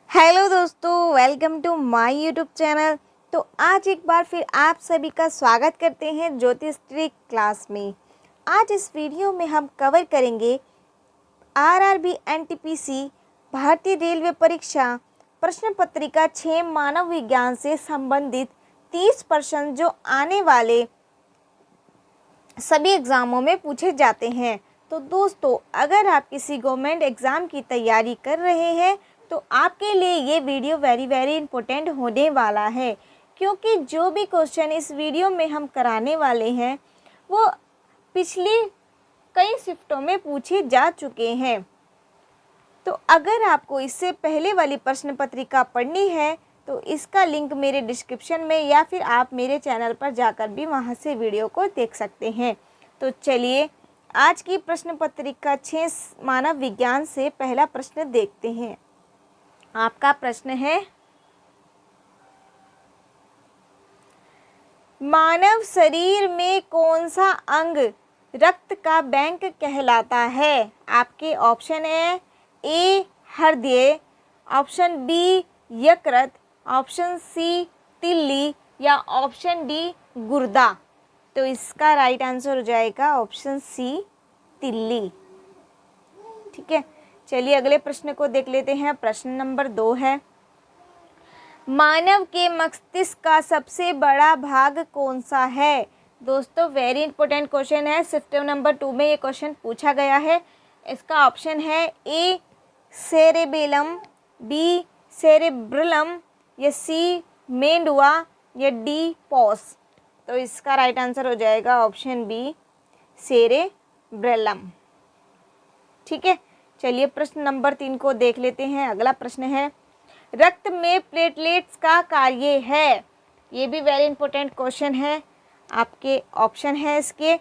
Hello दोस्तों, welcome to my YouTube channel. तो आज एक बार फिर आप सभी का स्वागत करते हैं ज्योतिष ट्रिक क्लास में। आज इस वीडियो में हम कवर करेंगे आरआरबी एनटीपीसी भारतीय रेलवे परीक्षा प्रश्न पत्रिका 6 मानव विज्ञान से संबंधित 30 प्रश्न जो आने वाले सभी एग्ज़ामों में पूछे जाते हैं। तो दोस्तों, अगर आप किसी गवर्नमेंट एग्ज़ाम की तैयारी कर रहे हैं तो आपके लिए ये वीडियो वेरी इम्पोर्टेंट होने वाला है, क्योंकि जो भी क्वेश्चन इस वीडियो में हम कराने वाले हैं वो पिछली कई शिफ्टों में पूछे जा चुके हैं। तो अगर आपको इससे पहले वाली प्रश्न पत्रिका पढ़नी है तो इसका लिंक मेरे डिस्क्रिप्शन में या फिर आप मेरे चैनल पर जाकर भी वहां से वीडियो को देख सकते हैं। तो चलिए आज की प्रश्न पत्रिका 6 मानव विज्ञान से पहला प्रश्न देखते हैं। आपका प्रश्न है, मानव शरीर में कौन सा अंग रक्त का बैंक कहलाता है? आपके ऑप्शन है ए हृदय, ऑप्शन बी यकृत, ऑप्शन सी तिल्ली या ऑप्शन डी गुर्दा। तो इसका राइट आंसर हो जाएगा ऑप्शन सी तिल्ली। ठीक है, चलिए अगले प्रश्न को देख लेते हैं। प्रश्न नंबर 2 है, मानव के मस्तिष्क का सबसे बड़ा भाग कौन सा है? दोस्तों, वेरी इंपॉर्टेंट क्वेश्चन है। शिफ्ट नंबर 2 में ये क्वेश्चन पूछा गया है। इसका ऑप्शन है ए सेरेबेलम, बी सेरेब्रलम या सी मेंडुआ या डी पॉस। तो इसका राइट आंसर हो जाएगा ऑप्शन बी सेरेब्रलम। ठीक है, चलिए प्रश्न नंबर 3 को देख लेते हैं। अगला प्रश्न है, रक्त में प्लेटलेट्स का कार्य है। ये भी वेरी इंपॉर्टेंट क्वेश्चन है। आपके ऑप्शन है इसके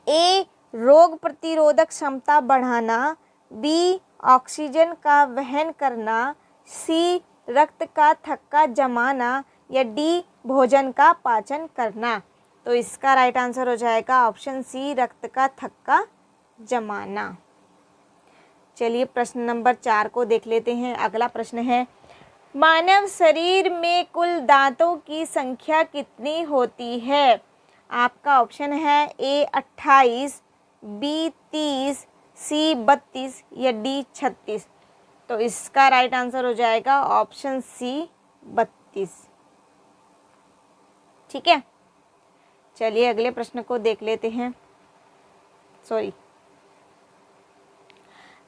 ए रोग प्रतिरोधक क्षमता बढ़ाना, बी ऑक्सीजन का वहन करना, सी रक्त का थक्का जमाना या डी भोजन का पाचन करना। तो इसका राइट आंसर हो जाएगा ऑप्शन सी रक्त का थक्का जमाना। चलिए प्रश्न नंबर 4 को देख लेते हैं। अगला प्रश्न है, मानव शरीर में कुल दांतों की संख्या कितनी होती है? आपका ऑप्शन है ए 28, बी 30, सी 32 या डी 36। तो इसका राइट आंसर हो जाएगा ऑप्शन सी 32। ठीक है, चलिए अगले प्रश्न को देख लेते हैं।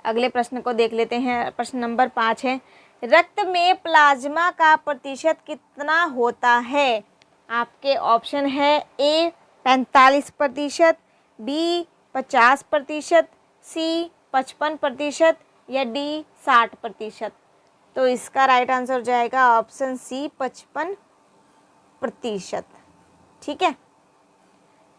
अगले प्रश्न को देख लेते हैं। प्रश्न नंबर 5 है, रक्त में प्लाज्मा का प्रतिशत कितना होता है? आपके ऑप्शन है ए 45%, बी 50%, सी 55% या डी 60%। तो इसका राइट आंसर हो जाएगा ऑप्शन सी 55%। ठीक है,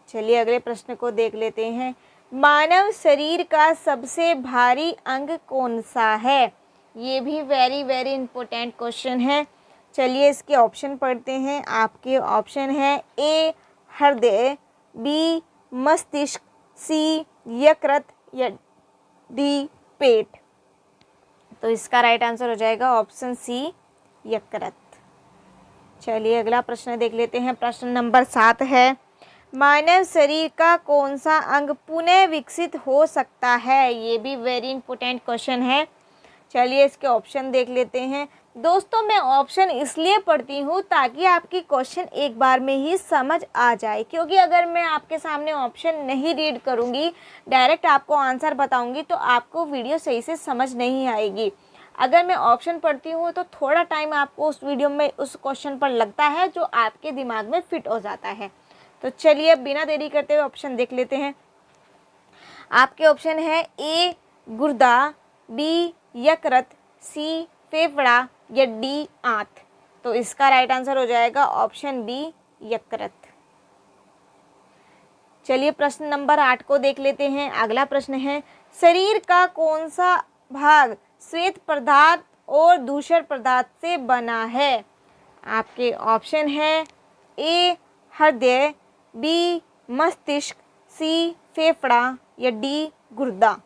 चलिए अगले प्रश्न को देख लेते हैं। मानव शरीर का सबसे भारी अंग कौन सा है? ये भी वेरी इंपॉर्टेंट क्वेश्चन है। चलिए इसके ऑप्शन पढ़ते हैं। आपके ऑप्शन है ए हृदय, बी मस्तिष्क, सी यकृत या डी पेट। तो इसका राइट आंसर हो जाएगा ऑप्शन सी यकृत। चलिए अगला प्रश्न देख लेते हैं। प्रश्न नंबर 7 है, मानव शरीर का कौन सा अंग पुनः विकसित हो सकता है? ये भी वेरी इंपॉर्टेंट क्वेश्चन है। चलिए इसके ऑप्शन देख लेते हैं। दोस्तों, मैं ऑप्शन इसलिए पढ़ती हूँ ताकि आपकी क्वेश्चन एक बार में ही समझ आ जाए, क्योंकि अगर मैं आपके सामने ऑप्शन नहीं रीड करूँगी, डायरेक्ट आपको आंसर बताऊँगी तो आपको वीडियो सही से समझ नहीं आएगी। अगर मैं ऑप्शन पढ़ती हूँ तो थोड़ा टाइम आपको उस वीडियो में उस क्वेश्चन पर लगता है जो आपके दिमाग में फिट हो जाता है। तो चलिए बिना देरी करते हुए ऑप्शन देख लेते हैं। आपके ऑप्शन है ए गुर्दा, बी यकृत, सी फेफड़ा या डी आंत। तो इसका राइट आंसर हो जाएगा ऑप्शन बी यकृत। चलिए प्रश्न नंबर 8 को देख लेते हैं। अगला प्रश्न है, शरीर का कौन सा भाग श्वेत पदार्थ और धूसर पदार्थ से बना है? आपके ऑप्शन है ए हृदय, बी मस्तिष्क, सी फेफड़ा या डी गुर्दा।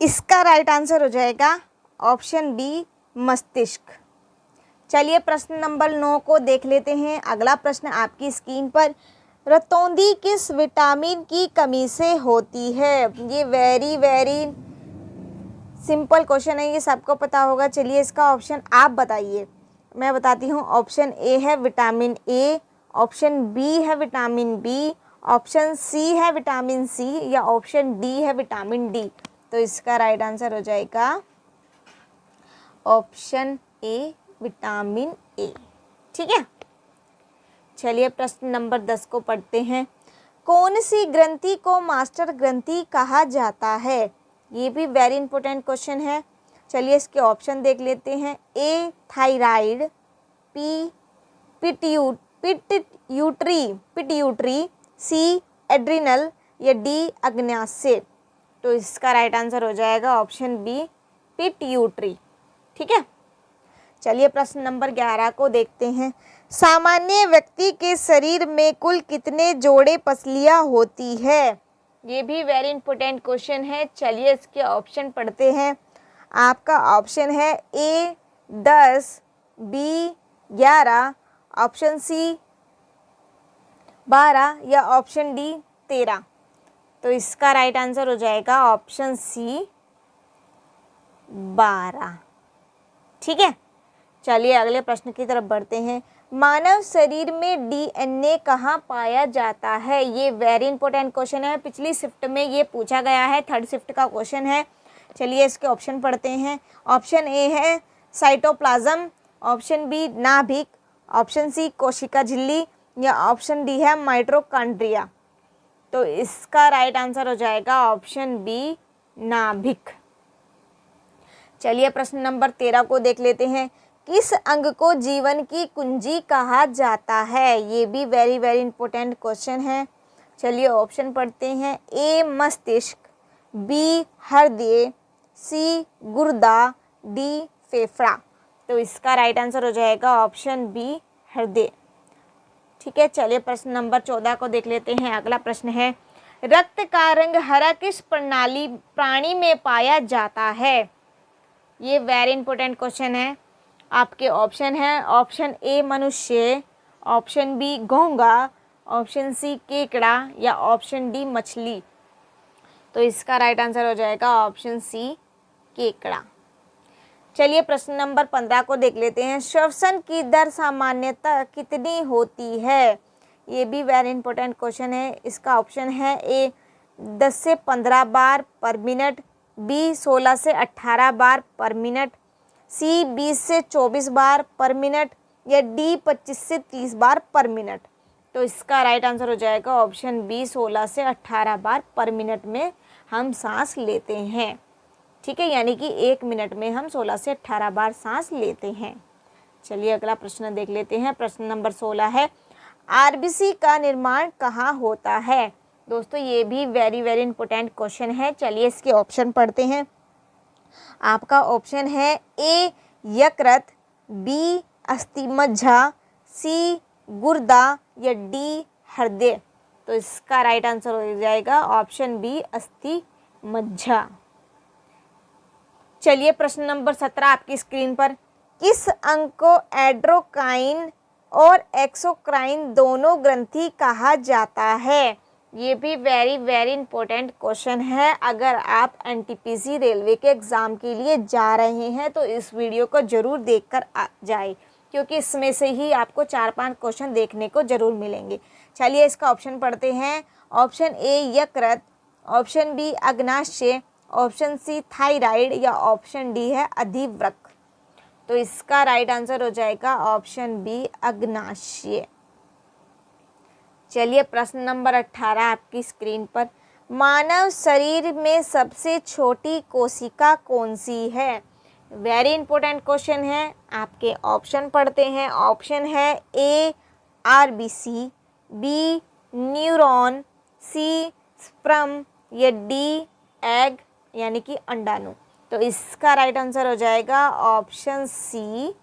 इसका राइट आंसर हो जाएगा ऑप्शन बी मस्तिष्क। चलिए प्रश्न नंबर 9 को देख लेते हैं। अगला प्रश्न आपकी स्क्रीन पर, रतौंधी किस विटामिन की कमी से होती है? ये वेरी वेरी सिंपल क्वेश्चन है, ये सबको पता होगा। चलिए इसका ऑप्शन आप बताइए। मैं बताती हूँ। ऑप्शन ए है विटामिन ए, ऑप्शन बी है विटामिन बी, ऑप्शन सी है विटामिन सी, या ऑप्शन डी है विटामिन डी। तो इसका राइट आंसर हो जाएगा ऑप्शन ए विटामिन ए। ठीक है। चलिए प्रश्न नंबर 10 को पढ़ते हैं। कौन सी ग्रंथि को मास्टर ग्रंथि कहा जाता है? ये भी वेरी इंपॉर्टेंट क्वेश्चन है। चलिए इसके ऑप्शन देख लेते हैं। ए थायराइड, पी पिट्यूटरी, सी एड्रिनल, या डी अग्न्याशय। तो इसका राइट आंसर हो जाएगा ऑप्शन बी पिट्यूटरी। ठीक है। चलिए प्रश्न नंबर 11 को देखते हैं। सामान्य व्यक्ति के शरीर में कुल कितने जोड़े पसलियां होती है? ये भी वेरी इंपॉर्टेंट क्वेश्चन है। चलिए इसके ऑप्शन पढ़ते हैं। आपका ऑप्शन है ए 10, बी 11, ऑप्शन सी 12, या ऑप्शन डी 13। तो इसका राइट आंसर हो जाएगा ऑप्शन सी 12। ठीक है। चलिए अगले प्रश्न की तरफ बढ़ते हैं। मानव शरीर में डीएनए कहाँ पाया जाता है? ये वेरी इंपॉर्टेंट क्वेश्चन है। पिछली शिफ्ट में ये पूछा गया है, थर्ड शिफ्ट का क्वेश्चन है। चलिए इसके ऑप्शन पढ़ते हैं। ऑप्शन ए है साइटोप्लाज्म, ऑप्शन बी नाभिक, ऑप्शन सी कोशिका झिल्ली, या ऑप्शन डी है माइटोकॉन्ड्रिया। तो इसका राइट आंसर हो जाएगा ऑप्शन बी नाभिक। चलिए प्रश्न नंबर 13 को देख लेते हैं। किस अंग को जीवन की कुंजी कहा जाता है? ये भी वेरी वेरी इंपॉर्टेंट क्वेश्चन है। चलिए ऑप्शन पढ़ते हैं। ए मस्तिष्क, बी हृदय, सी गुर्दा, डी फेफड़ा। तो इसका राइट आंसर हो जाएगा ऑप्शन बी हृदय। ठीक है। चलिए प्रश्न नंबर 14 को देख लेते हैं। अगला प्रश्न है, रक्त का रंग हरा किस प्राणी में पाया जाता है? ये वेरी इंपॉर्टेंट क्वेश्चन है। आपके ऑप्शन है। ऑप्शन ए मनुष्य, ऑप्शन बी घोंघा, ऑप्शन सी केकड़ा, या ऑप्शन डी मछली। तो इसका राइट आंसर हो जाएगा ऑप्शन सी केकड़ा। चलिए प्रश्न नंबर 15 को देख लेते हैं। श्वसन की दर सामान्यतः कितनी होती है? ये भी वेरी इंपॉर्टेंट क्वेश्चन है। इसका ऑप्शन है। ए 10 से 15 बार पर मिनट, बी 16 से 18 बार पर मिनट, सी 20 से 24 बार पर मिनट, या डी 25 से 30 बार पर मिनट। तो इसका राइट आंसर हो जाएगा ऑप्शन बी 16 से 18 बार पर मिनट में हम सांस लेते हैं। ठीक है। यानी कि 1 मिनट में हम 16 से 18 बार सांस लेते हैं। चलिए अगला प्रश्न देख लेते हैं। प्रश्न नंबर 16 है, आरबीसी का निर्माण कहाँ होता है? दोस्तों ये भी वेरी वेरी इंपॉर्टेंट क्वेश्चन है। चलिए इसके ऑप्शन पढ़ते हैं। आपका ऑप्शन है। ए यकृत, बी अस्थिमज्जा, सी गुर्दा, या डी हृदय। तो इसका राइट आंसर हो जाएगा ऑप्शन बी अस्थिमज्जा। चलिए प्रश्न नंबर 17 आपकी स्क्रीन पर, किस अंग को एड्रोकाइन और एक्सोक्राइन दोनों ग्रंथि कहा जाता है? ये भी वेरी वेरी इंपॉर्टेंट क्वेश्चन है। अगर आप एनटीपीसी रेलवे के एग्ज़ाम के लिए जा रहे हैं तो इस वीडियो को ज़रूर देखकर जाए, क्योंकि इसमें से ही आपको 4-5 क्वेश्चन देखने को ज़रूर मिलेंगे। चलिए इसका ऑप्शन पढ़ते हैं। ऑप्शन ए यकृत, ऑप्शन बी अग्न्याशय, ऑप्शन सी थायराइड, या ऑप्शन डी है अधिवृक्क। तो इसका राइट आंसर हो जाएगा ऑप्शन बी अग्न्याशय। चलिए प्रश्न नंबर 18 आपकी स्क्रीन पर, मानव शरीर में सबसे छोटी कोशिका कौन सी है? वेरी इंपॉर्टेंट क्वेश्चन है। आपके ऑप्शन पढ़ते हैं। ऑप्शन है। ए आरबीसी, बी न्यूरॉन, सी स्पर्म, या डी एग यानी कि अंडाणु। तो इसका राइट आंसर हो जाएगा ऑप्शन सी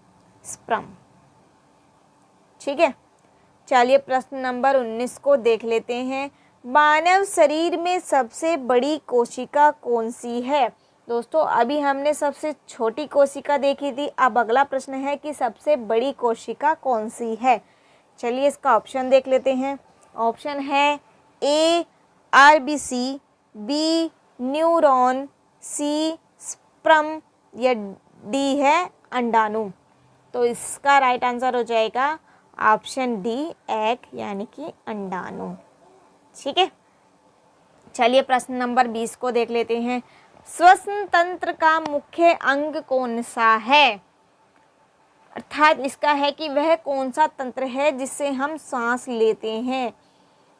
स्पर्म। ठीक है। चलिए प्रश्न नंबर 19 को देख लेते हैं। मानव शरीर में सबसे बड़ी कोशिका कौन सी है? दोस्तों अभी हमने सबसे छोटी कोशिका देखी थी, अब अगला प्रश्न है कि सबसे बड़ी कोशिका कौन सी है। चलिए इसका ऑप्शन देख लेते हैं। ऑप्शन है ए आरबीसी, बी न्यूरॉन, सी स्पर्म या डी है अंडाणु। तो इसका राइट आंसर हो जाएगा ऑप्शन डी एग यानी कि अंडाणु। ठीक है, चलिए प्रश्न नंबर 20 को देख लेते हैं। श्वसन तंत्र का मुख्य अंग कौन सा है, अर्थात इसका है कि वह कौन सा तंत्र है जिससे हम सांस लेते हैं।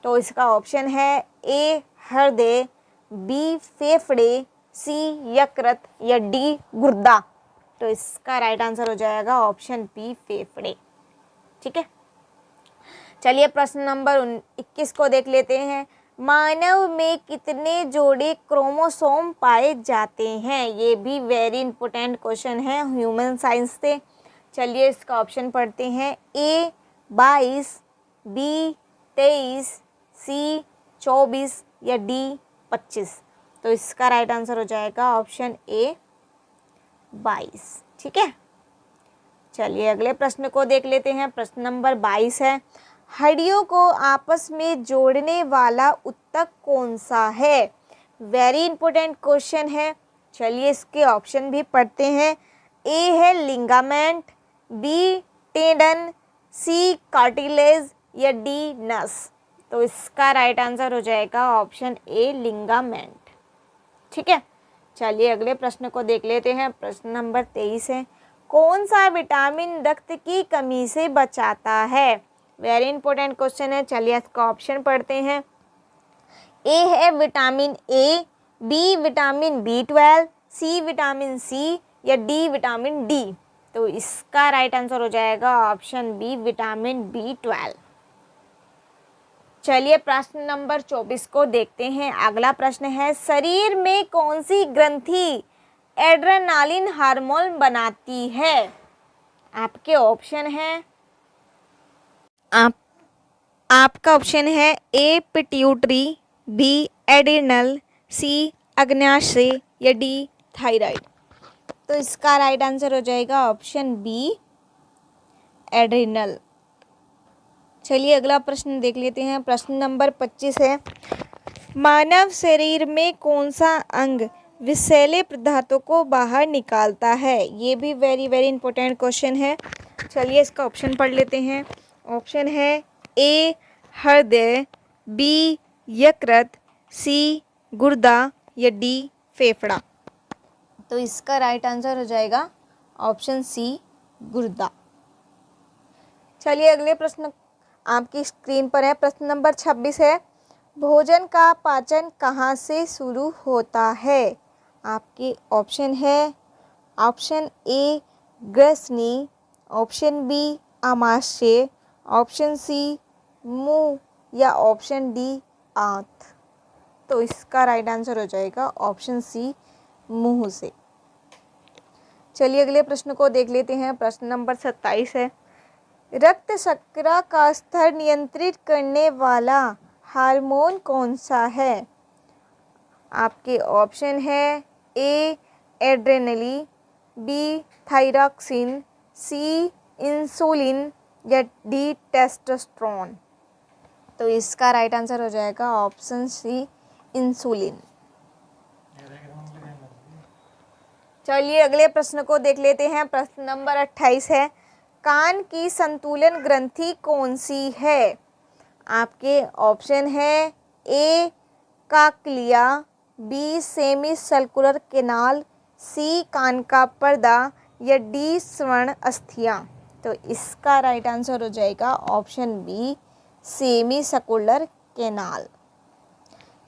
तो इसका ऑप्शन है ए हृदय, बी फेफड़े, सी यकृत या डी गुर्दा। तो इसका राइट आंसर हो जाएगा ऑप्शन बी फेफड़े। ठीक है, चलिए प्रश्न नंबर 21 को देख लेते हैं। मानव में कितने जोड़े क्रोमोसोम पाए जाते हैं, ये भी वेरी इंपॉर्टेंट क्वेश्चन है ह्यूमन साइंस से। चलिए इसका ऑप्शन पढ़ते हैं। ए 22, बी 23, सी 24 या डी 25। तो इसका राइट आंसर हो जाएगा ऑप्शन ए 22। ठीक है, चलिए अगले प्रश्न को देख लेते हैं। प्रश्न नंबर 22 है, हड्डियों को आपस में जोड़ने वाला ऊतक कौन सा है। वेरी इंपॉर्टेंट क्वेश्चन है। चलिए इसके ऑप्शन भी पढ़ते हैं। ए है लिगामेंट, बी टेंडन, सी कार्टिलेज या डी नस। तो इसका राइट आंसर हो जाएगा ऑप्शन ए लिगामेंट। ठीक है, चलिए अगले प्रश्न को देख लेते हैं। प्रश्न नंबर 23 है, कौन सा विटामिन रक्त की कमी से बचाता है। वेरी इंपॉर्टेंट क्वेश्चन है। चलिए इसका ऑप्शन पढ़ते हैं। ए है vitamin A, B vitamin B12, C vitamin C या डी विटामिन डी। तो इसका राइट आंसर हो जाएगा ऑप्शन बी विटामिन B12। चलिए प्रश्न नंबर 24 को देखते हैं। अगला प्रश्न है, शरीर में कौन सी ग्रंथि एड्रेनालिन हार्मोन बनाती है। आपके ऑप्शन है, आपका ऑप्शन है ए पिट्यूटरी, बी एड्रिनल, सी अग्न्याशय या डी थायराइड। तो इसका राइट आंसर हो जाएगा ऑप्शन बी एड्रिनल। चलिए अगला प्रश्न देख लेते हैं। प्रश्न नंबर 25 है, मानव शरीर में कौन सा अंग विषैले पदार्थों को बाहर निकालता है। ये भी वेरी वेरी इंपॉर्टेंट क्वेश्चन है। चलिए इसका ऑप्शन पढ़ लेते हैं। ऑप्शन है ए हृदय, बी यकृत, सी गुर्दा या डी फेफड़ा। तो इसका राइट आंसर हो जाएगा ऑप्शन सी गुर्दा। चलिए अगले प्रश्न आपकी स्क्रीन पर है। प्रश्न नंबर 26 है, भोजन का पाचन कहाँ से शुरू होता है। आपके ऑप्शन है, ऑप्शन ए ग्रसनी, ऑप्शन बी आमाशय, ऑप्शन सी मुंह या ऑप्शन डी आंत। तो इसका राइट आंसर हो जाएगा ऑप्शन सी मुंह से। चलिए अगले प्रश्न को देख लेते हैं। प्रश्न नंबर 27 है, रक्त शर्करा का स्तर नियंत्रित करने वाला हार्मोन कौन सा है। आपके ऑप्शन है ए एड्रेनली, बी थायरॉक्सिन, सी इंसुलिन या डी टेस्टोस्टेरोन। तो इसका राइट आंसर हो जाएगा ऑप्शन सी इंसुलिन। चलिए अगले प्रश्न को देख लेते हैं। प्रश्न नंबर 28 है, कान की संतुलन ग्रंथि कौन सी है। आपके ऑप्शन है ए काकलिया, बी सेमी सर्कुलर केनाल, सी कान का पर्दा या डी स्वर्ण अस्थियां। तो इसका राइट आंसर हो जाएगा option B semicircular canal.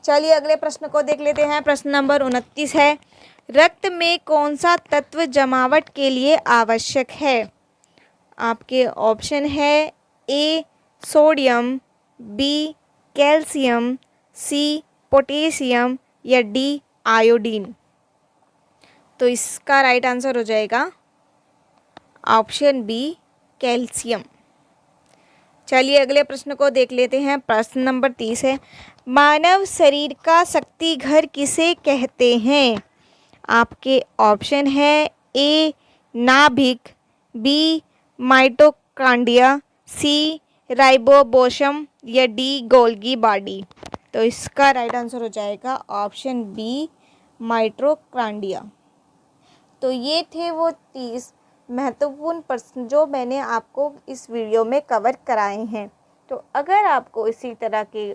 चलिए अगले प्रश्न को देख लेते हैं। प्रश्न नंबर 29 है, रक्त में कौन सा तत्व जमावट के लिए आवश्यक है। आपके ऑप्शन है A sodium, B calcium, C potassium या डी आयोडीन। तो इसका राइट आंसर हो जाएगा ऑप्शन बी कैल्शियम। चलिए अगले प्रश्न को देख लेते हैं। प्रश्न नंबर 30 है, मानव शरीर का शक्ति घर किसे कहते हैं। आपके ऑप्शन है ए नाभिक, बी माइटोकॉन्ड्रिया, सी राइबोसोम या डी गोल्गी बॉडी। तो इसका राइट आंसर हो जाएगा ऑप्शन बी माइटोकॉन्ड्रिया। तो ये थे वो 30 महत्वपूर्ण प्रश्न जो मैंने आपको इस वीडियो में कवर कराए हैं। तो अगर आपको इसी तरह के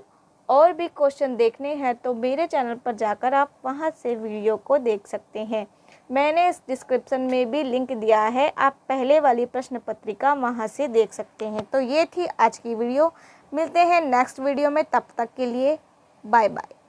और भी क्वेश्चन देखने हैं तो मेरे चैनल पर जाकर आप वहां से वीडियो को देख सकते हैं। मैंने इस डिस्क्रिप्शन में भी लिंक दिया है, आप पहले वाली प्रश्न पत्रिका वहां से देख सकते हैं। तो ये थी आज की वीडियो, मिलते हैं नेक्स्ट वीडियो में, तब तक के लिए बाय बाय।